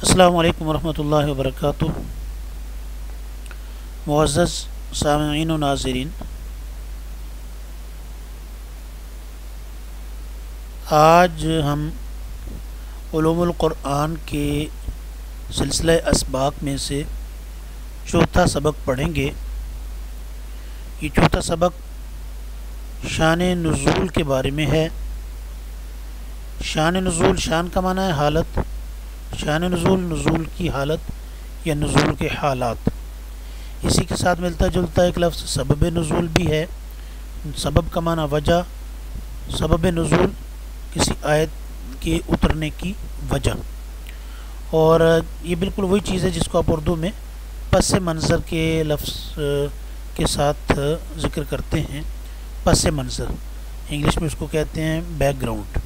السلام علیکم ورحمۃ اللہ وبرکاتہ۔ معزز سامعین و ناظرین، آج ہم علوم القرآن کے سلسلہ اسباق میں سے چوتھا سبق پڑھیں گے۔ یہ چوتھا سبق شان نزول کے بارے میں ہے۔ شان نزول، شان کا معنی ہے حالت، شان نزول نزول کی حالت یا نزول کے حالات۔ اسی کے ساتھ ملتا جلتا ایک لفظ سبب نزول بھی ہے۔ سبب کا معنی وجہ، سبب نزول کسی آیت کے اترنے کی وجہ، اور یہ بالکل وہی چیز ہے جس کو آپ اردو میں پس منظر کے لفظ کے ساتھ ذکر کرتے ہیں۔ پس منظر، انگلش میں اس کو کہتے ہیں بیک گراؤنڈ۔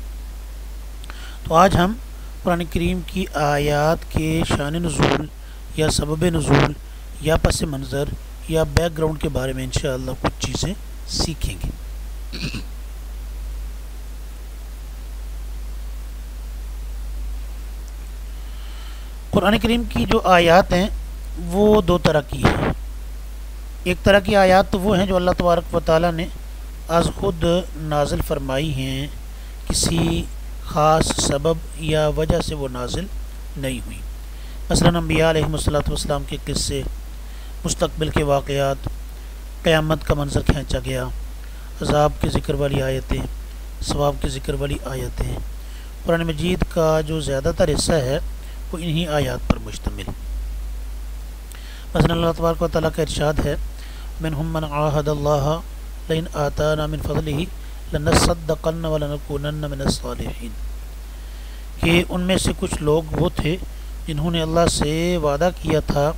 تو آج ہم قرآن کریم کی آیات کے شان نزول یا سبب نزول یا پس منظر یا بیک گراؤنڈ کے بارے میں انشاءاللہ کچھ چیزیں سیکھیں گے۔ قرآن کریم کی جو آیات ہیں وہ دو طرح کی ہیں۔ ایک طرح کی آیات تو وہ ہیں جو اللہ تبارک و تعالیٰ نے از خود نازل فرمائی ہیں، کسی خاص سبب یا وجہ سے وہ نازل نہیں ہوئی۔ مثلا انبیاء علیہم السلام کے قصے، مستقبل کے واقعات، قیامت کا منظر کھینچا گیا، عذاب کے ذکر والی آیتیں، ثواب کے ذکر والی آیتیں۔ قرآن مجید کا جو زیادہ تر حصہ ہے وہ انہی آیات پر مشتمل۔ مثلا اللہ تبارک و تعالیٰ کا ارشاد ہے، منہم من عاہد اللہ لئن آتانا من فضلہ لنصدقن ولنکونن من الصالحین، کہ ان میں سے کچھ لوگ وہ تھے جنہوں نے اللہ سے وعدہ کیا تھا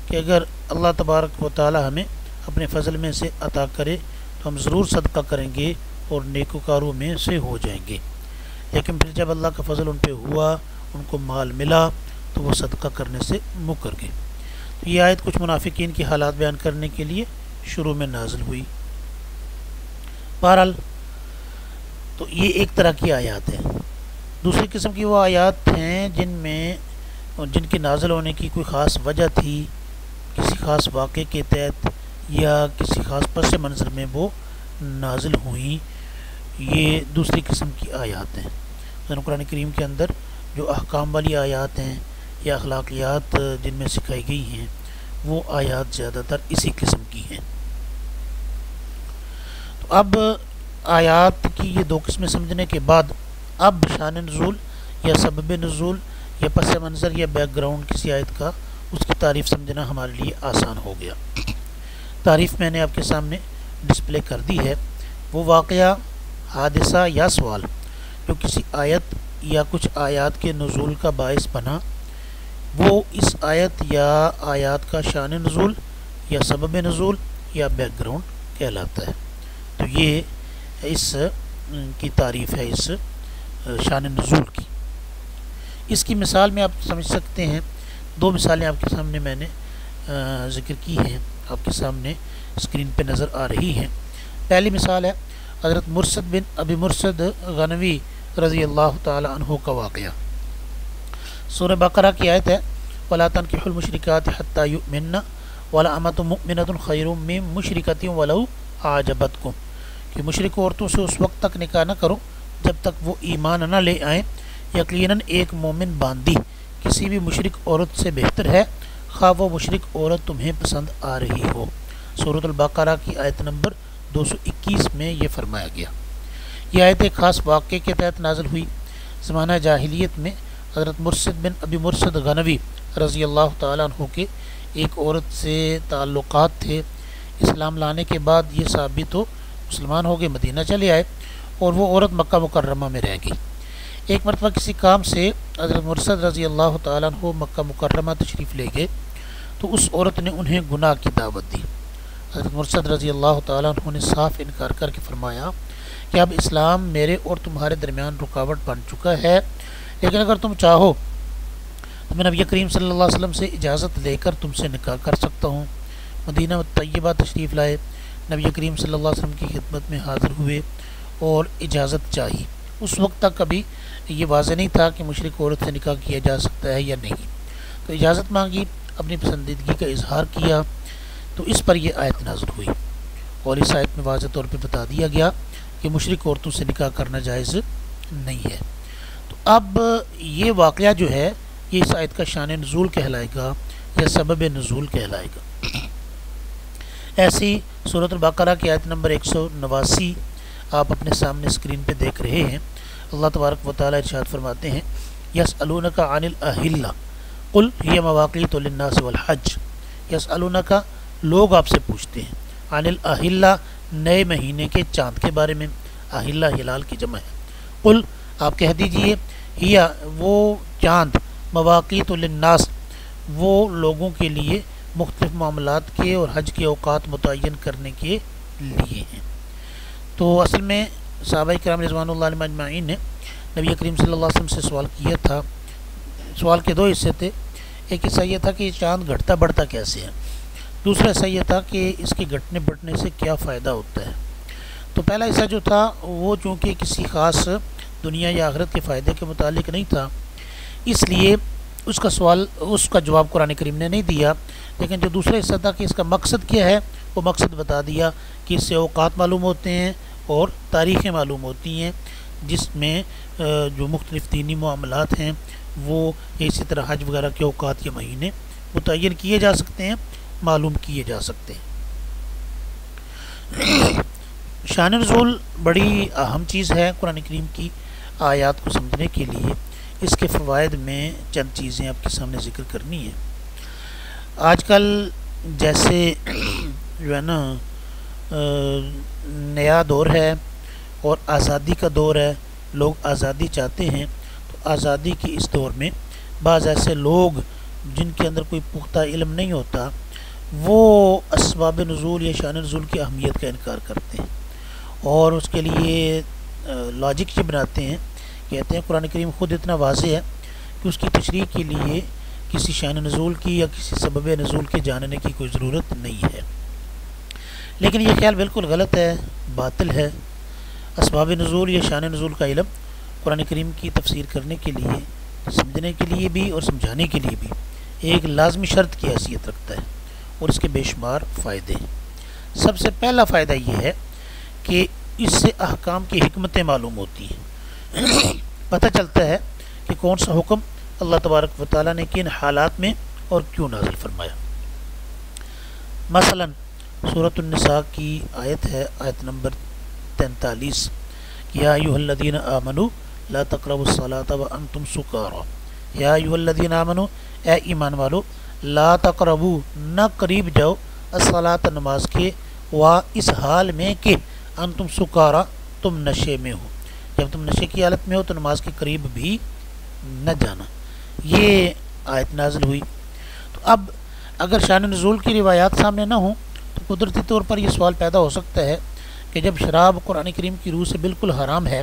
کہ اگر اللہ تبارک و تعالی ہمیں اپنے فضل میں سے عطا کرے تو ہم ضرور صدقہ کریں گے اور نیکوکاروں میں سے ہو جائیں گے۔ لیکن پھر جب اللہ کا فضل ان پہ ہوا، ان کو مال ملا، تو وہ صدقہ کرنے سے مکر گئے۔ تو یہ آیت کچھ منافقین کی حالات بیان کرنے کے لیے شروع میں نازل ہوئی۔ بہرحال تو یہ ایک طرح کی آیات ہیں۔ دوسری قسم کی وہ آیات ہیں جن کے نازل ہونے کی کوئی خاص وجہ تھی، کسی خاص واقعے کے تحت یا کسی خاص پس منظر میں وہ نازل ہوئیں۔ یہ دوسری قسم کی آیات ہیں۔ مثلا قرآن کریم کے اندر جو احکام والی آیات ہیں یا اخلاقیات جن میں سکھائی گئی ہیں، وہ آیات زیادہ تر اسی قسم کی ہیں۔ تو اب آیات کی یہ دو قسمیں سمجھنے کے بعد اب شان نزول یا سبب نزول یا پس منظر یا بیک گراؤنڈ کسی آیت کا، اس کی تعریف سمجھنا ہمارے لیے آسان ہو گیا۔ تعریف میں نے آپ کے سامنے ڈسپلے کر دی ہے۔ وہ واقعہ، حادثہ یا سوال جو کسی آیت یا کچھ آیات کے نزول کا باعث بنا، وہ اس آیت یا آیات کا شان نزول یا سبب نزول یا بیک گراؤنڈ کہلاتا ہے۔ تو یہ اس کی تعریف ہے اس شان نزول کی۔ اس کی مثال میں آپ سمجھ سکتے ہیں، دو مثالیں آپ کے سامنے میں نے ذکر کی ہیں، آپ کے سامنے اسکرین پہ نظر آ رہی ہیں۔ پہلی مثال ہے حضرت مرثد بن ابی مرثد غنوی رضی اللہ تعالی عنہ کا واقعہ۔ سورہ بقرہ کی آیت ہے، وَلَا تَنْكِحُوا الْمُشْرِكَاتِ حَتَّى يُؤْمِنَّ وَلَأَمَةٌ مُؤْمِنَةٌ خَيْرٌ مِّن مُشْرِكَةٍ وَلَوْ أَعْجَبَتْكُمْ، کہ مشرک عورتوں سے اس وقت تک نکاح نہ کرو جب تک وہ ایمان نہ لے آئیں۔ یقیناً ایک مومن باندی کسی بھی مشرک عورت سے بہتر ہے، خواہ وہ مشرک عورت تمہیں پسند آ رہی ہو۔ سورۃ البقرہ کی آیت نمبر 221 میں یہ فرمایا گیا۔ یہ آیت ایک خاص واقعے کے تحت نازل ہوئی۔ زمانہ جاہلیت میں حضرت مرثد بن ابی مرثد غنوی رضی اللہ تعالیٰ عنہ کے ایک عورت سے تعلقات تھے۔ اسلام لانے کے بعد یہ صحابی تو مسلمان ہو گئے، مدینہ چلے آئے، اور وہ عورت مکہ مکرمہ میں رہ گئی۔ ایک مرتبہ کسی کام سے حضرت مرثد رضی اللہ تعالیٰ عنہ مکہ مکرمہ تشریف لے گئے، تو اس عورت نے انہیں گناہ کی دعوت دی۔ حضرت مرثد رضی اللہ تعالیٰ عنہ نے صاف انکار کر کے فرمایا کہ اب اسلام میرے اور تمہارے درمیان رکاوٹ بن چکا ہے، لیکن اگر تم چاہو تو میں نبی کریم صلی اللہ علیہ وسلم سے اجازت لے کر تم سے نکاح کر سکتا ہوں۔ مدینہ طیبہ تشریف لائے، نبی کریم صلی اللہ علیہ وسلم کی خدمت میں حاضر ہوئے اور اجازت چاہی۔ اس وقت تک ابھی یہ واضح نہیں تھا کہ مشرک عورت سے نکاح کیا جا سکتا ہے یا نہیں۔ اجازت مانگی، اپنی پسندیدگی کا اظہار کیا، تو اس پر یہ آیت نازل ہوئی، اور اس آیت میں واضح طور پہ بتا دیا گیا کہ مشرک عورتوں سے نکاح کرنا جائز نہیں ہے۔ تو اب یہ واقعہ جو ہے یہ اس آیت کا شان نزول کہلائے گا یا سبب نزول کہلائے گا۔ ایسی سورۃ البقرہ کی آیت نمبر 189 آپ اپنے سامنے اسکرین پہ دیکھ رہے ہیں۔ اللہ تبارک و تعالیٰ ارشاد فرماتے ہیں یسألونک عن الاہلہ قل ہی مواقیت للناس والحج۔ یسألونک لوگ آپ سے پوچھتے ہیں، عن الاہلہ نئے مہینے کے چاند کے بارے میں، اہلہ ہلال کی جمع ہے، قل آپ کہہ دیجئے ہی وہ چاند، مواقیت للناس وہ لوگوں کے لیے مختلف معاملات کے اور حج کے اوقات متعین کرنے کے لیے ہیں۔ تو اصل میں صحابہ کرام رضوان اللہ علیہم اجمعین نے نبی کریم صلی اللہ علیہ وسلم سے سوال کیا تھا۔ سوال کے دو حصے تھے، ایک حصہ یہ تھا کہ یہ چاند گھٹتا بڑھتا کیسے ہے، دوسرا حصہ یہ تھا کہ اس کے گھٹنے بڑھنے سے کیا فائدہ ہوتا ہے۔ تو پہلا حصہ جو تھا وہ چونکہ کسی خاص دنیا یا آخرت کے فائدے کے متعلق نہیں تھا، اس لیے اس کا جواب قرآن کریم نے نہیں دیا، لیکن جو دوسرا حصہ تھا کہ اس کا مقصد کیا ہے وہ مقصد بتا دیا کہ اس سے اوقات معلوم ہوتے ہیں اور تاریخیں معلوم ہوتی ہیں، جس میں جو مختلف دینی معاملات ہیں وہ اسی طرح حج وغیرہ کے اوقات یا مہینے متعین کیے جا سکتے ہیں، معلوم کیے جا سکتے ہیں۔ شان نزول بڑی اہم چیز ہے قرآن کریم کی آیات کو سمجھنے کے لیے۔ اس کے فوائد میں چند چیزیں آپ کے سامنے ذکر کرنی ہیں۔ آج کل جیسے جو ہے نا نیا دور ہے اور آزادی کا دور ہے، لوگ آزادی چاہتے ہیں، تو آزادی کی اس دور میں بعض ایسے لوگ جن کے اندر کوئی پختہ علم نہیں ہوتا وہ اسباب نزول یا شان نزول کی اہمیت کا انکار کرتے ہیں، اور اس کے لیے لاجک یہ بناتے ہیں، کہتے ہیں قرآن کریم خود اتنا واضح ہے کہ اس کی تشریح کے لیے کسی شان نزول کی یا کسی سبب نزول کے جاننے کی کوئی ضرورت نہیں ہے۔ لیکن یہ خیال بالکل غلط ہے، باطل ہے۔ اسباب نزول یا شان نزول کا علم قرآن کریم کی تفسیر کرنے کے لیے، سمجھنے کے لیے بھی اور سمجھانے کے لیے بھی ایک لازمی شرط کی حیثیت رکھتا ہے، اور اس کے بے شمار فائدے ہیں۔ سب سے پہلا فائدہ یہ ہے کہ اس سے احکام کی حکمتیں معلوم ہوتی ہیں، پتہ چلتا ہے کہ کون سا حکم اللہ تبارک و تعالیٰ نے کن حالات میں اور کیوں نازل فرمایا۔ مثلا سورۃ النساء کی آیت ہے، آیت نمبر 43، یا ایھا الذین آمنوا لا تقربوا الصلاۃ وانتم سکارى۔ یا ایھا الذین آمنوا، اے ایمان والو، لا تقربوا نہ قریب جاؤ، الصلاۃ نماز کے، اس حال میں کہ انتم سکارى تم نشے میں ہو، جب تم نشے کی حالت میں ہو تو نماز کے قریب بھی نہ جانا۔ یہ آیت نازل ہوئی۔ تو اب اگر شان نزول کی روایات سامنے نہ ہوں تو قدرتی طور پر یہ سوال پیدا ہو سکتا ہے کہ جب شراب قرآن کریم کی روح سے بالکل حرام ہے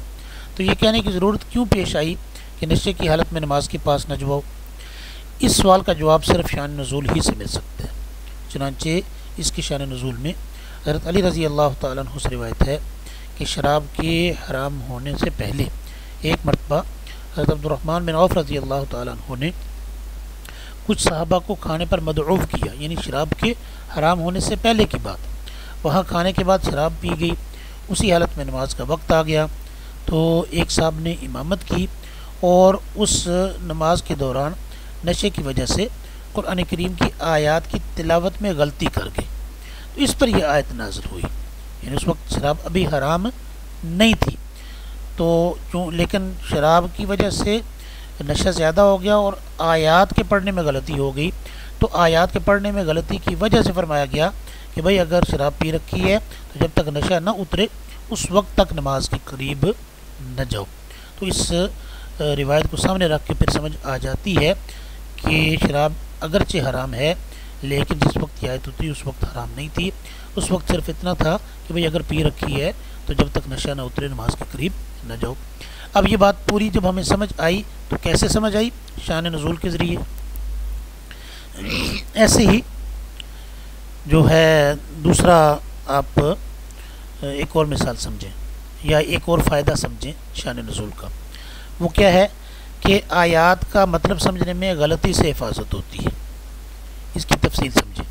تو یہ کہنے کی ضرورت کیوں پیش آئی کہ نشے کی حالت میں نماز کے پاس نہ جاؤ؟ اس سوال کا جواب صرف شان نزول ہی سے مل سکتا ہے۔ چنانچہ اس کی شان نزول میں حضرت علی رضی اللہ تعالیٰ عنہ سے روایت ہے کہ شراب کے حرام ہونے سے پہلے ایک مرتبہ حضرت عبدالرحمن بن عوف رضی اللہ تعالیٰ عنہ نے کچھ صحابہ کو کھانے پر مدعو کیا، یعنی شراب کے حرام ہونے سے پہلے کی بات۔ وہاں کھانے کے بعد شراب پی گئی، اسی حالت میں نماز کا وقت آ گیا تو ایک صاحب نے امامت کی اور اس نماز کے دوران نشے کی وجہ سے قرآن کریم کی آیات کی تلاوت میں غلطی کر گئے، تو اس پر یہ آیت نازل ہوئی۔ یعنی اس وقت شراب ابھی حرام نہیں تھی، تو لیکن شراب کی وجہ سے نشہ زیادہ ہو گیا اور آیات کے پڑھنے میں غلطی ہو گئی، تو آیات کے پڑھنے میں غلطی کی وجہ سے فرمایا گیا کہ بھئی اگر شراب پی رکھی ہے تو جب تک نشہ نہ اترے اس وقت تک نماز کے قریب نہ جاؤ۔ تو اس روایت کو سامنے رکھ کے پھر سمجھ آ جاتی ہے کہ شراب اگرچہ حرام ہے لیکن جس وقت یہ آیت اتری اس وقت حرام نہیں تھی، اس وقت صرف اتنا تھا کہ بھئی اگر پی رکھی ہے تو جب تک نشہ نہ اترے نماز کے قریب نہ جاؤ۔ اب یہ بات پوری جب ہمیں سمجھ آئی تو کیسے سمجھ آئی؟ شان نزول کے ذریعے۔ ایسے ہی جو ہے دوسرا آپ ایک اور مثال سمجھیں یا ایک اور فائدہ سمجھیں شان نزول کا، وہ کیا ہے کہ آیات کا مطلب سمجھنے میں غلطی سے حفاظت ہوتی ہے۔ اس کی تفصیل سمجھیں۔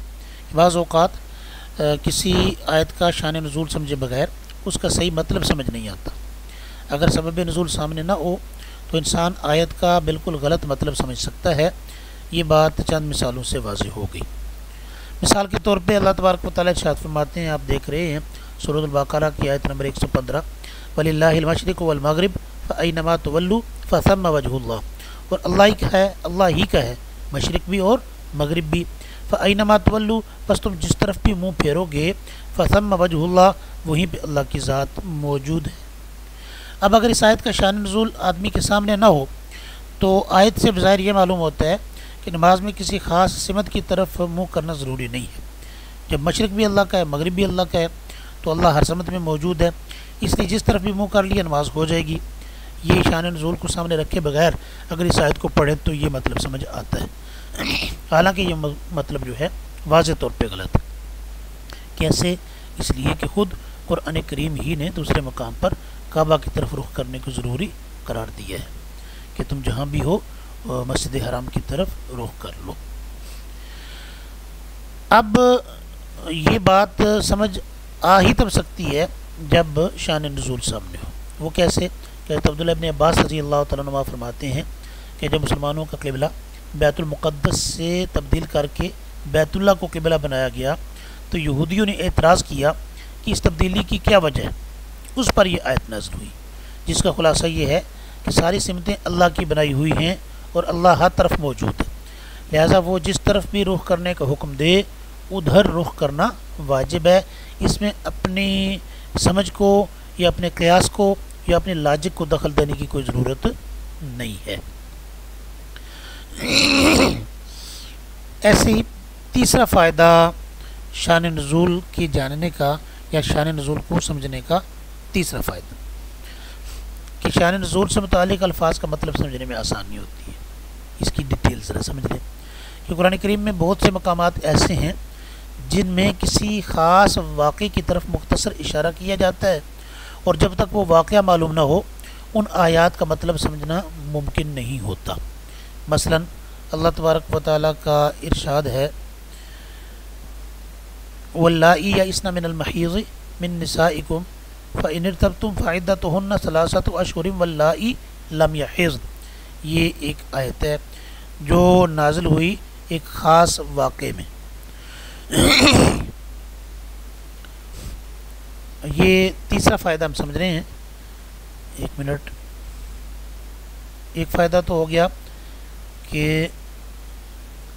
بعض اوقات کسی آیت کا شان نزول سمجھے بغیر اس کا صحیح مطلب سمجھ نہیں آتا۔ اگر سبب نزول سامنے نہ ہو تو انسان آیت کا بالکل غلط مطلب سمجھ سکتا ہے۔ یہ بات چند مثالوں سے واضح ہو گئی۔ مثال کے طور پہ اللہ تبارک و تعالیٰ ارشاد فرماتے ہیں، آپ دیکھ رہے ہیں سورۃ البقرہ کی آیت نمبر 115، وَلِلَّهِ الْمَشْرِقُ وَالْمَغْرِبُ فَأَيْنَمَا تُوَلُّوا فَثَمَّ وَجْهُ اللَّهِ، اور اللہ ہی کا ہے مشرق بھی اور مغرب بھی۔ فَأَيْنَمَا تُوَلُّوا، پس تم جس طرف بھی منہ پھیرو گے، فَثَمَّ وَجْهُ اللَّهِ، وہیں پہ اللہ کی ذات موجود ہے۔ اب اگر اس آیت کا شان نزول آدمی کے سامنے نہ ہو تو آیت سے بظاہر یہ معلوم ہوتا ہے کہ نماز میں کسی خاص سمت کی طرف منہ کرنا ضروری نہیں ہے۔ جب مشرق بھی اللہ کا ہے، مغرب بھی اللہ کا ہے، تو اللہ ہر سمت میں موجود ہے، اس لیے جس طرف بھی منہ کر لیا نماز ہو جائے گی۔ یہ شان نزول کو سامنے رکھے بغیر اگر اس آیت کو پڑھیں تو یہ مطلب سمجھ آتا ہے، حالانکہ یہ مطلب جو ہے واضح طور پہ غلط ہے۔ کیسے؟ اس لیے کہ خود قرآن کریم ہی نے دوسرے مقام پر کعبہ کی طرف رخ کرنے کو ضروری قرار دیا ہے کہ تم جہاں بھی ہو مسجد حرام کی طرف رخ کر لو۔ اب یہ بات سمجھ آ ہی تب سکتی ہے جب شان نزول سامنے ہو۔ وہ کیسے؟ کہ عبداللہ ابن عباس رضی اللہ تعالیٰ عنہ فرماتے ہیں کہ جب مسلمانوں کا قبلہ بیت المقدس سے تبدیل کر کے بیت اللہ کو قبلہ بنایا گیا تو یہودیوں نے اعتراض کیا کہ اس تبدیلی کی کیا وجہ ہے۔ اس پر یہ آیت نازل ہوئی، جس کا خلاصہ یہ ہے کہ ساری سمتیں اللہ کی بنائی ہوئی ہیں اور اللہ ہر طرف موجود ہے، لہٰذا وہ جس طرف بھی رخ کرنے کا حکم دے ادھر رخ کرنا واجب ہے۔ اس میں اپنی سمجھ کو یا اپنے قیاس کو یا اپنے لاجک کو دخل دینے کی کوئی ضرورت نہیں ہے۔ ایسے ہی تیسرا فائدہ شان نزول کی جاننے کا یا شان نزول کو سمجھنے کا تیسرا فائدہ کہ شان نزول سے متعلق الفاظ کا مطلب سمجھنے میں آسانی ہوتی ہے۔ اس کی ڈیٹیل ذرا سمجھ لیں کہ قرآن کریم میں بہت سے مقامات ایسے ہیں جن میں کسی خاص واقعے کی طرف مختصر اشارہ کیا جاتا ہے، اور جب تک وہ واقعہ معلوم نہ ہو ان آیات کا مطلب سمجھنا ممکن نہیں ہوتا۔ مثلا اللہ تبارک و تعالیٰ کا ارشاد ہے، واللائی یئسن من المحیض من نسائکم فإن ارتبتم فعدتہن ثلاثۃ اشہر واللائی لم یحضن۔ یہ ایک آیت ہے جو نازل ہوئی ایک خاص واقعے میں۔ یہ تیسرا فائدہ ہم سمجھ رہے ہیں۔ ایک منٹ، ایک فائدہ تو ہو گیا کہ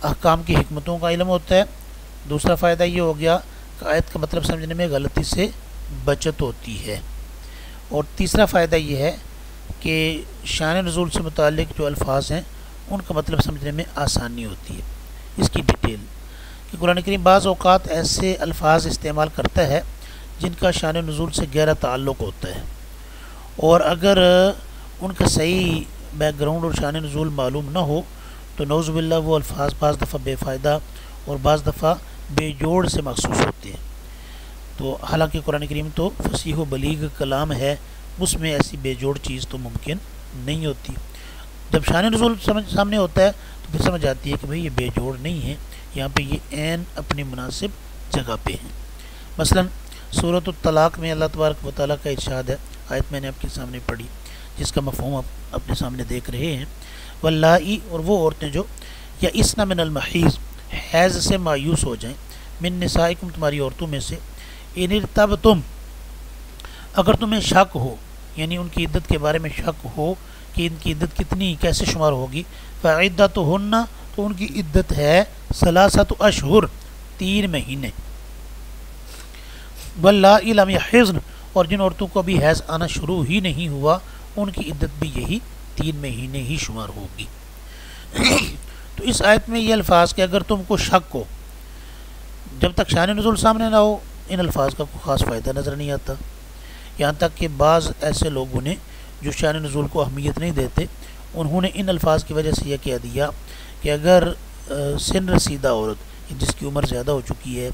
احکام کی حکمتوں کا علم ہوتا ہے، دوسرا فائدہ یہ ہو گیا کہ آیت کا مطلب سمجھنے میں غلطی سے بچت ہوتی ہے، اور تیسرا فائدہ یہ ہے کہ شان نزول سے متعلق جو الفاظ ہیں ان کا مطلب سمجھنے میں آسانی ہوتی ہے۔ اس کی ڈیٹیل کہ قرآن کریم بعض اوقات ایسے الفاظ استعمال کرتا ہے جن کا شان نزول سے گہرا تعلق ہوتا ہے، اور اگر ان کا صحیح بیک گراؤنڈ اور شان نزول معلوم نہ ہو تو نعوذ باللہ وہ الفاظ بعض دفعہ بے فائدہ اور بعض دفعہ بے جوڑ سے محسوس ہوتے ہیں۔ تو حالانکہ قرآن کریم تو فصیح و بلیغ کلام ہے، اس میں ایسی بے جوڑ چیز تو ممکن نہیں ہوتی۔ جب شان نزول سامنے ہوتا ہے تو پھر سمجھ آتی ہے کہ بھئی یہ بے جوڑ نہیں ہے، یہاں پہ یہ عین اپنی مناسب جگہ پہ ہیں۔ مثلا سورۃ الطلاق میں اللہ تبارک و تعالیٰ کا ارشاد ہے، آیت میں نے آپ کے سامنے پڑھی جس کا مفہوم آپ اپنے سامنے دیکھ رہے ہیں، واللائی، اور وہ عورتیں جو یئسن من المحیض، حیض سے مایوس ہو جائیں، من نسائکم، تمہاری عورتوں میں سے، ان ارتبتم، اگر تمہیں شک ہو، یعنی ان کی عدت کے بارے میں شک ہو کہ ان کی عدت کتنی کیسے شمار ہوگی، فعدتہن، تو ان کی عدت ہے ثلاثۃ اشہر، 3 مہینے، واللائی لم یحضن، اور جن عورتوں کو ابھی حیض آنا شروع ہی نہیں ہوا ان کی عدت بھی یہی 3 مہینے ہی شمار ہوگی۔ تو اس آیت میں یہ الفاظ کہ اگر تم کو شک ہو، جب تک شان نزول سامنے نہ ہو ان الفاظ کا کوئی خاص فائدہ نظر نہیں آتا، یہاں تک کہ بعض ایسے لوگوں نے جو شان نزول کو اہمیت نہیں دیتے انہوں نے ان الفاظ کی وجہ سے یہ کہہ دیا کہ اگر سن رسیدہ عورت جس کی عمر زیادہ ہو چکی ہے،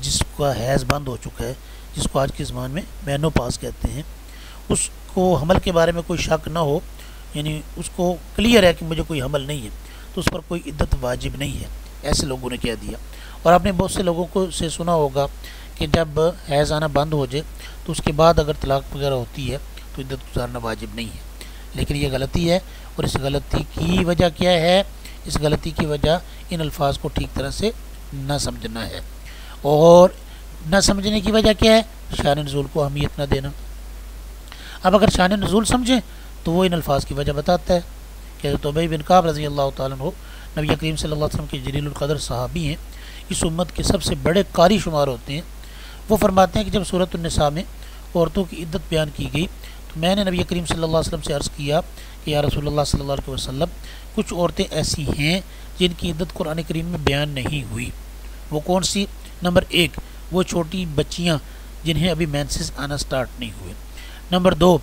جس کا حیض بند ہو چکا ہے، جس کو آج کے زمان میں مینوپاز کہتے ہیں، اس کو حمل کے بارے میں کوئی شک نہ ہو یعنی اس کو کلیئر ہے کہ مجھے کوئی حمل نہیں ہے، تو اس پر کوئی عدت واجب نہیں ہے، ایسے لوگوں نے کہہ دیا۔ اور آپ نے بہت سے لوگوں کو سے سنا ہوگا کہ جب حیض آنا بند ہو جائے تو اس کے بعد اگر طلاق وغیرہ ہوتی ہے تو عدت گزارنا واجب نہیں ہے، لیکن یہ غلطی ہے۔ اور اس غلطی کی وجہ کیا ہے؟ اس غلطی کی وجہ ان الفاظ کو ٹھیک طرح سے نہ سمجھنا ہے، اور نہ سمجھنے کی وجہ کیا ہے؟ شان نزول کو اہمیت نہ دینا۔ اب اگر شان نزول سمجھیں تو وہ ان الفاظ کی وجہ بتاتا ہے کہ تو ابی بن کعب رضی اللہ تعالیٰ عنہ نبی کریم صلی اللہ علیہ وسلم کے جلیل القدر صحابی ہیں، اس امت کے سب سے بڑے قاری شمار ہوتے ہیں۔ وہ فرماتے ہیں کہ جب سورۃ النساء میں عورتوں کی عدت بیان کی گئی تو میں نے نبی کریم صلی اللہ علیہ وسلم سے عرض کیا کہ یا رسول اللہ صلی اللہ علیہ وسلم، کچھ عورتیں ایسی ہیں جن کی عدت قرآن کریم میں بیان نہیں ہوئی۔ وہ کون سی؟ نمبر 1، وہ چھوٹی بچیاں جنہیں ابھی مینسز آنا سٹارٹ نہیں ہوئے۔ نمبر 2،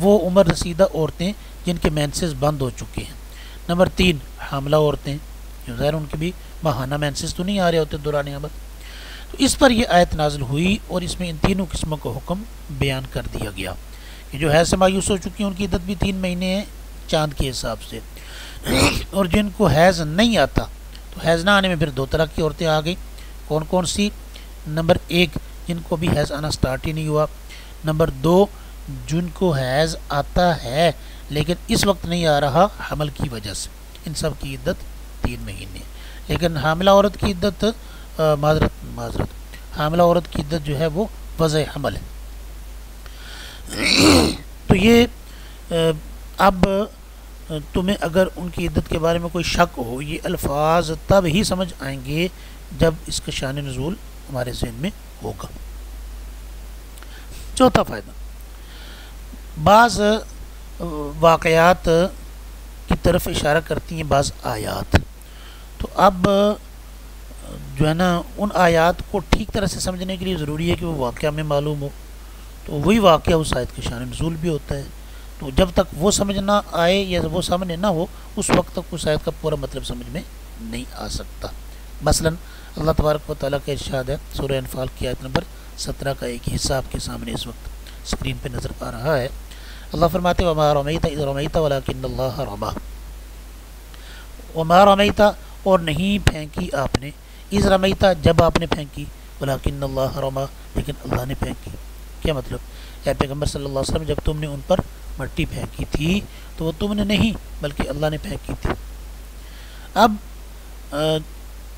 وہ عمر رسیدہ عورتیں جن کے مینسز بند ہو چکے ہیں۔ نمبر 3، حاملہ عورتیں، ظاہر ان کے بھی ماہانہ مینسز تو نہیں آ رہے ہوتے دوران حمل۔ تو اس پر یہ آیت نازل ہوئی اور اس میں ان تینوں قسموں کا حکم بیان کر دیا گیا کہ جو حیض سے مایوس ہو چکی ہیں ان کی عدت بھی 3 مہینے ہیں چاند کے حساب سے، اور جن کو حیض نہیں آتا تو حیض نہ آنے میں پھر 2 طرح کی عورتیں آ گئیں۔ کون کون سی؟ نمبر 1، جن کو بھی حیض آنا سٹارٹ ہی نہیں ہوا۔ نمبر 2، جن کو حیض آتا ہے لیکن اس وقت نہیں آ رہا حمل کی وجہ سے، ان سب کی عدت 3 مہینے۔ لیکن حاملہ عورت کی عدت معذرت حاملہ عورت کی عدت جو ہے وہ وضع حمل ہے۔ تو یہ اب تمہیں اگر ان کی عدت کے بارے میں کوئی شک ہو، یہ الفاظ تب ہی سمجھ آئیں گے جب اس کا شان نزول ہمارے ذہن میں ہوگا۔ چوتھا فائدہ، بعض واقعات کی طرف اشارہ کرتی ہیں بعض آیات، تو اب جو ہے نا ان آیات کو ٹھیک طرح سے سمجھنے کے لیے ضروری ہے کہ وہ واقعہ میں معلوم ہو، تو وہی واقعہ اس آیت کا شان نزول بھی ہوتا ہے۔ تو جب تک وہ سمجھ نہ آئے یا وہ سامنے نہ ہو اس وقت تک اس آیت کا پورا مطلب سمجھ میں نہیں آ سکتا۔ مثلا اللہ تبارک و تعالیٰ کا ارشاد ہے سورہ انفال کی آیت نمبر 17 کا ایک حصہ آپ کے سامنے اس وقت اسکرین پہ نظر آ رہا ہے۔ اللہ فرماتے وما رمیت اذ رمیت ولکن اللہ رمی، وما رمیت اور نہیں پھینکی آپ نے، اذ رمیت جب آپ نے پھینکی، ولکن اللہ رمی لیکن اللہ نے پھینکی۔ کیا مطلب؟ اے پیغمبر صلی اللہ علیہ وسلم جب تم نے ان پر مٹی پھینکی تھی تو وہ تم نے نہیں بلکہ اللہ نے پھینکی تھی۔ اب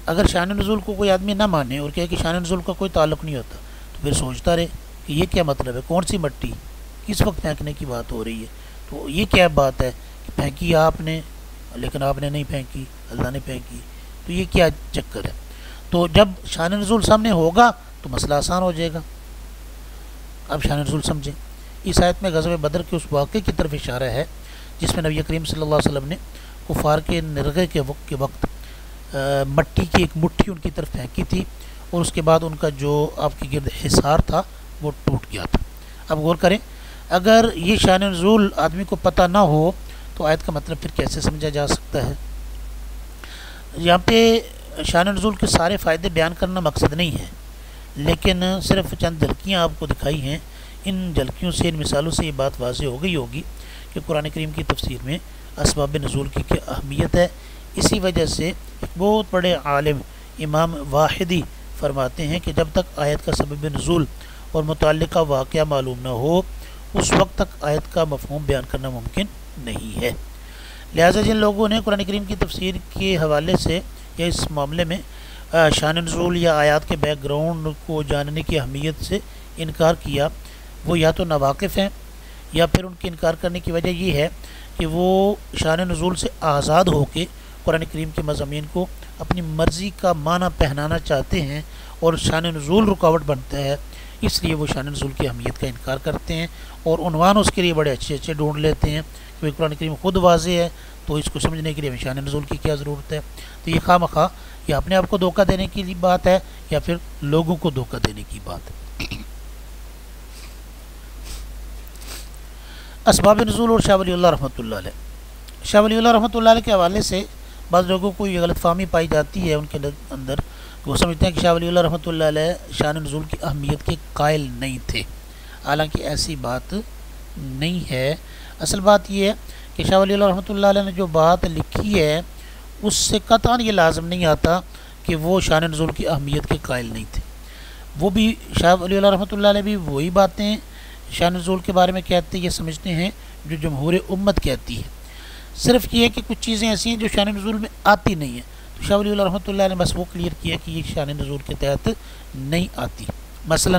اگر شان نزول کو کوئی آدمی نہ مانے اور کہے کہ شان نزول کا کوئی تعلق نہیں ہوتا تو پھر سوچتا رہے کہ یہ کیا مطلب ہے، کون سی مٹی، کس وقت پھینکنے کی بات ہو رہی ہے، تو یہ کیا بات ہے کہ پھینکی آپ نے لیکن آپ نے نہیں پھینکی، اللہ نے پھینکی، تو یہ کیا چکر ہے؟ تو جب شان نزول سامنے ہوگا تو مسئلہ آسان ہو جائے گا۔ اب شان نزول سمجھیں، اس آیت میں غزوہ بدر کے اس واقعے کی طرف اشارہ ہے جس میں نبی کریم صلی اللہ علیہ وسلم نے کفار کے نرغے کے وقت مٹی کی ایک مٹھی ان کی طرف پھینکی تھی اور اس کے بعد ان کا جو آپ کے گرد حصار تھا وہ ٹوٹ گیا تھا۔ اب غور کریں، اگر یہ شان نزول آدمی کو پتہ نہ ہو تو آیت کا مطلب پھر کیسے سمجھا جا سکتا ہے؟ یہاں پہ شان نزول کے سارے فائدے بیان کرنا مقصد نہیں ہے، لیکن صرف چند جھلکیاں آپ کو دکھائی ہیں۔ ان جھلکیوں سے، ان مثالوں سے یہ بات واضح ہو گئی ہوگی کہ قرآن کریم کی تفسیر میں اسباب نزول کی کیا اہمیت ہے۔ اسی وجہ سے ایک بہت بڑے عالم امام واحدی فرماتے ہیں کہ جب تک آیت کا سبب نزول اور متعلقہ واقعہ معلوم نہ ہو اس وقت تک آیت کا مفہوم بیان کرنا ممکن نہیں ہے۔ لہٰذا جن لوگوں نے قرآن کریم کی تفسیر کے حوالے سے یا اس معاملے میں شان نزول یا آیات کے بیک گراؤنڈ کو جاننے کی اہمیت سے انکار کیا، وہ یا تو ناواقف ہیں یا پھر ان کے انکار کرنے کی وجہ یہ ہے کہ وہ شان نزول سے آزاد ہو کے قرآن کریم کے مضامین کو اپنی مرضی کا معنی پہنانا چاہتے ہیں اور شان نزول رکاوٹ بنتا ہے، اس لیے وہ شان نزول کی اہمیت کا انکار کرتے ہیں اور عنوان اس کے لیے بڑے اچھے اچھے ڈھونڈ لیتے ہیں کہ قرآن کریم خود واضح ہے تو اس کو سمجھنے کے لیے ہمیں شان نزول کی کیا ضرورت ہے۔ تو یہ خواہ مخواہ یا اپنے آپ کو دھوکہ دینے کی بات ہے یا پھر لوگوں کو دھوکہ دینے کی بات ہے۔ اسباب نزول اور شاہ ولی اللہ رحمۃ اللہ علیہ، شاہ ولی اللہ رحمۃ اللہ علیہ کے حوالے سے بعض لوگوں کو یہ غلط فہمی پائی جاتی ہے ان کے اندر، وہ سمجھتے ہیں کہ شاہ ولی اللہ رحمۃ اللہ علیہ شان نزول کی اہمیت کے قائل نہیں تھے، حالانکہ ایسی بات نہیں ہے۔ اصل بات یہ ہے کہ شاہ ولی اللہ رحمۃ اللہ علیہ نے جو بات لکھی ہے اس سے قطعاً یہ لازم نہیں آتا کہ وہ شان نزول کی اہمیت کے قائل نہیں تھے. وہ بھی شاہ ولی اللہ رحمۃ اللہ علیہ بھی وہی باتیں شان نزول کے بارے میں کہتے یہ سمجھتے ہیں جو جمہور امت کہتی ہے. صرف یہ ہے کہ کچھ چیزیں ایسی ہیں جو شان نزول میں آتی نہیں ہیں, تو شاہ ولی اللہ رحمۃ اللہ نے بس وہ کلیئر کیا کہ یہ شان نزول کے تحت نہیں آتی. مثلا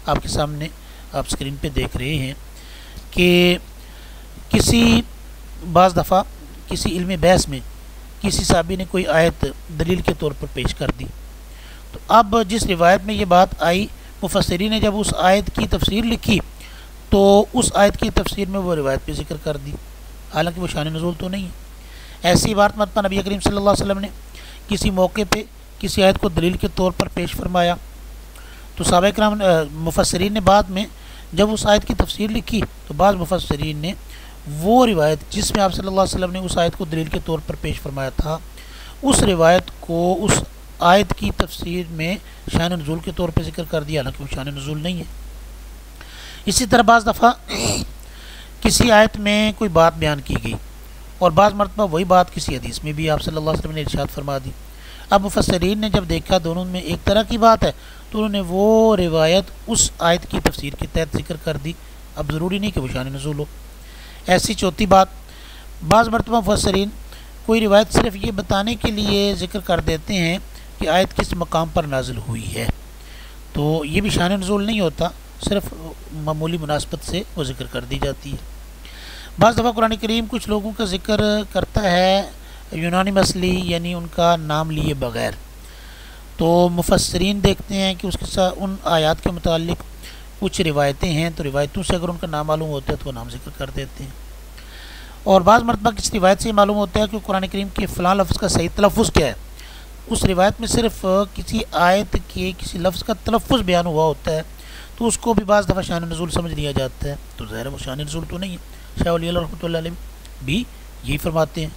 آپ کے سامنے آپ اسکرین پہ دیکھ رہے ہیں کہ بعض دفعہ کسی علم بحث میں کسی صحابی نے کوئی آیت دلیل کے طور پر پیش کر دی, تو اب جس روایت میں یہ بات آئی مفسرین نے جب اس آیت کی تفسیر لکھی تو اس آیت کی تفسیر میں وہ روایت پہ ذکر کر دی, حالانکہ وہ شان نزول تو نہیں ہے. ایسی عبارت مرتبہ نبی کریم صلی اللہ علیہ وسلم نے کسی موقع پہ کسی آیت کو دلیل کے طور پر پیش فرمایا, تو صحابہ کرام مفسرین نے بعد میں جب اس آیت کی تفسیر لکھی تو بعض مفسرین نے وہ روایت جس میں آپ صلی اللہ علیہ وسلم نے اس آیت کو دلیل کے طور پر پیش فرمایا تھا اس روایت کو اس آیت کی تفسیر میں شان نزول کے طور پہ ذکر کر دیا, حالانکہ وہ شان نزول نہیں ہے. اسی طرح بعض دفعہ کسی آیت میں کوئی بات بیان کی گئی اور بعض مرتبہ وہی بات کسی حدیث میں بھی آپ صلی اللہ علیہ وسلم نے ارشاد فرما دی. اب مفسرین نے جب دیکھا دونوں میں ایک طرح کی بات ہے تو انہوں نے وہ روایت اس آیت کی تفسیر کے تحت ذکر کر دی, اب ضروری نہیں کہ وہ شان نزول ہو. ایسی چوتھی بات, بعض مرتبہ مفسرین کوئی روایت صرف یہ بتانے کے لیے ذکر کر دیتے ہیں کہ آیت کس مقام پر نازل ہوئی ہے, تو یہ بھی شان نزول نہیں ہوتا, صرف معمولی مناسبت سے وہ ذکر کر دی جاتی ہے. بعض دفعہ قرآن کریم کچھ لوگوں کا ذکر کرتا ہے یونانی مسلی, یعنی ان کا نام لیے بغیر, تو مفسرین دیکھتے ہیں کہ اس کے ساتھ ان آیات کے متعلق کچھ روایتیں ہیں, تو روایتوں سے اگر ان کا نام معلوم ہوتا ہے تو وہ نام ذکر کر دیتے ہیں. اور بعض مرتبہ کسی روایت سے یہ معلوم ہوتا ہے کہ قرآن کریم کے فلاں لفظ کا صحیح تلفظ کیا ہے, اس روایت میں صرف کسی آیت کے کسی لفظ کا تلفظ بیان ہوا ہوتا ہے, تو اس کو بھی بعض دفعہ شان نزول سمجھ لیا جاتا ہے, تو ظاہر وہ شان نزول تو نہیں ہے. شاہ ولی اللہ رحمۃ اللہ علیہ بھی یہی فرماتے ہیں.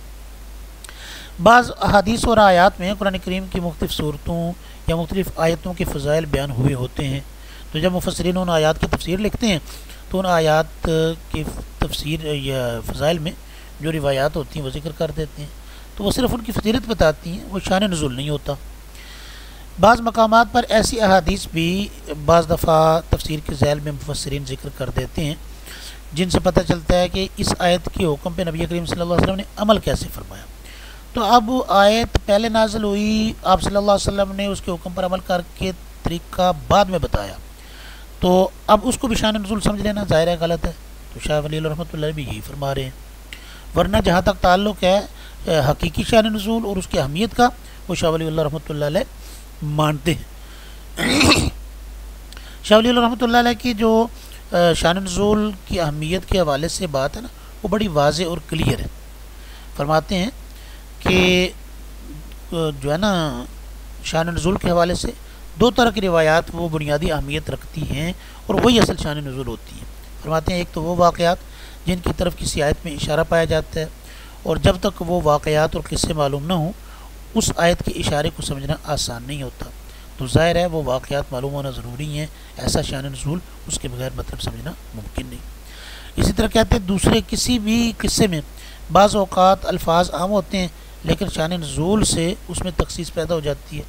بعض احادیث اور آیات میں قرآن کریم کی مختلف صورتوں یا مختلف آیتوں کے فضائل بیان ہوئے ہوتے ہیں, تو جب مفسرین ان آیات کی تفسیر لکھتے ہیں تو ان آیات کی تفسیر یا فضائل میں جو روایات ہوتی ہیں وہ ذکر کر دیتے ہیں, تو وہ صرف ان کی فضیلت بتاتی ہیں, وہ شان نزول نہیں ہوتا. بعض مقامات پر ایسی احادیث بھی بعض دفعہ تفسیر کے ذیل میں مفسرین ذکر کر دیتے ہیں جن سے پتہ چلتا ہے کہ اس آیت کے حکم پہ نبی کریم صلی اللہ علیہ وسلم نے عمل کیسے فرمایا. تو اب آیت پہلے نازل ہوئی, آپ صلی اللہ علیہ وسلم نے اس کے حکم پر عمل کر کے طریقہ بعد میں بتایا, تو اب اس کو بھی شان نزول سمجھ لینا ظاہر ہے غلط ہے. تو شاہ ولی اللہ رحمۃ اللہ بھی یہی فرما رہے ہیں. ورنہ جہاں تک تعلق ہے حقیقی شان نزول اور اس کی اہمیت کا, وہ شاہ ولی اللہ رحمۃ اللہ علیہ مانتے ہیں. شاہ ولی اللہ رحمۃ اللہ علیہ کی جو شان نزول کی اہمیت کے حوالے سے بات ہے نا, وہ بڑی واضح اور کلیئر ہے. فرماتے ہیں کہ جو ہے نا شان نزول کے حوالے سے دو طرح کی روایات وہ بنیادی اہمیت رکھتی ہیں اور وہی اصل شان نزول ہوتی ہیں. فرماتے ہیں ایک تو وہ واقعات جن کی طرف کسی آیت میں اشارہ پایا جاتا ہے, اور جب تک وہ واقعات اور قصے معلوم نہ ہوں اس آیت کے اشارے کو سمجھنا آسان نہیں ہوتا, تو ظاہر ہے وہ واقعات معلوم ہونا ضروری ہیں, ایسا شان نزول اس کے بغیر مطلب سمجھنا ممکن نہیں. اسی طرح کہتے ہیں دوسرے کسی بھی قصے میں بعض اوقات الفاظ عام ہوتے ہیں لیکن شان نزول سے اس میں تخصیص پیدا ہو جاتی ہے,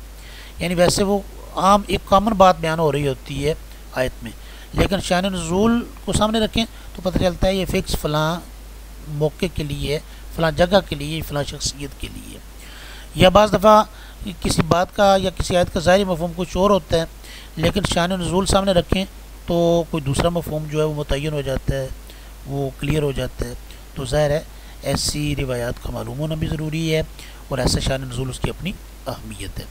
یعنی ویسے وہ عام ایک کامن بات بیان ہو رہی ہوتی ہے آیت میں, لیکن شان نزول کو سامنے رکھیں تو پتہ چلتا ہے یہ فکس فلاں موقع کے لیے, فلاں جگہ کے لیے, فلاں شخصیت کے لیے. یا بعض دفعہ کسی بات کا یا کسی آیت کا ظاہری مفہوم کچھ اور ہوتا ہے لیکن شان نزول سامنے رکھیں تو کوئی دوسرا مفہوم جو ہے وہ متعین ہو جاتا ہے, وہ کلیئر ہو جاتا ہے. تو ظاہر ہے ایسی روایات کا معلوم ہونا بھی ضروری ہے, اور ایسا شان نزول اس کی اپنی اہمیت ہے.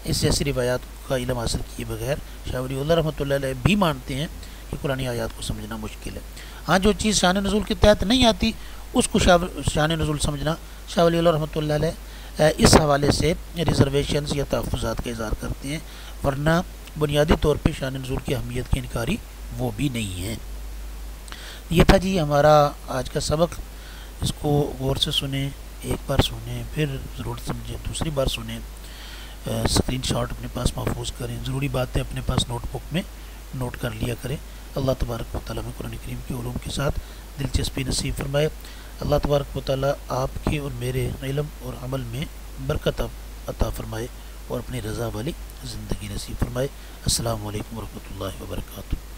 اس جیسی روایات کا علم حاصل کیے بغیر شاہ ولی اللہ رحمۃ اللہ علیہ بھی مانتے ہیں کہ قرآن آیات کو سمجھنا مشکل ہے. ہاں جو چیز شان نزول کے تحت نہیں آتی اس کو شان نزول سمجھنا شاہ ولی اللہ رحمۃ اللہ علیہ اس حوالے سے ریزرویشنز یا تحفظات کا اظہار کرتے ہیں, ورنہ بنیادی طور پہ شان نزول کی اہمیت کی انکاری وہ بھی نہیں ہے. یہ تھا جی ہمارا آج کا سبق. اس کو غور سے سنیں, ایک بار سنیں, پھر ضرورت سمجھیں دوسری بار سنیں, اسکرین شاٹ اپنے پاس محفوظ کریں, ضروری باتیں اپنے پاس نوٹ بک میں نوٹ کر لیا کریں. اللہ تبارک و تعالیٰ میں قرآن کریم کے علوم کے ساتھ دلچسپی نصیب فرمائے. اللہ تبارک و تعالیٰ آپ کے اور میرے علم اور عمل میں برکت عطا فرمائے اور اپنی رضا والی زندگی نصیب فرمائے۔ السلام علیکم ورحمۃ اللہ وبرکاتہ۔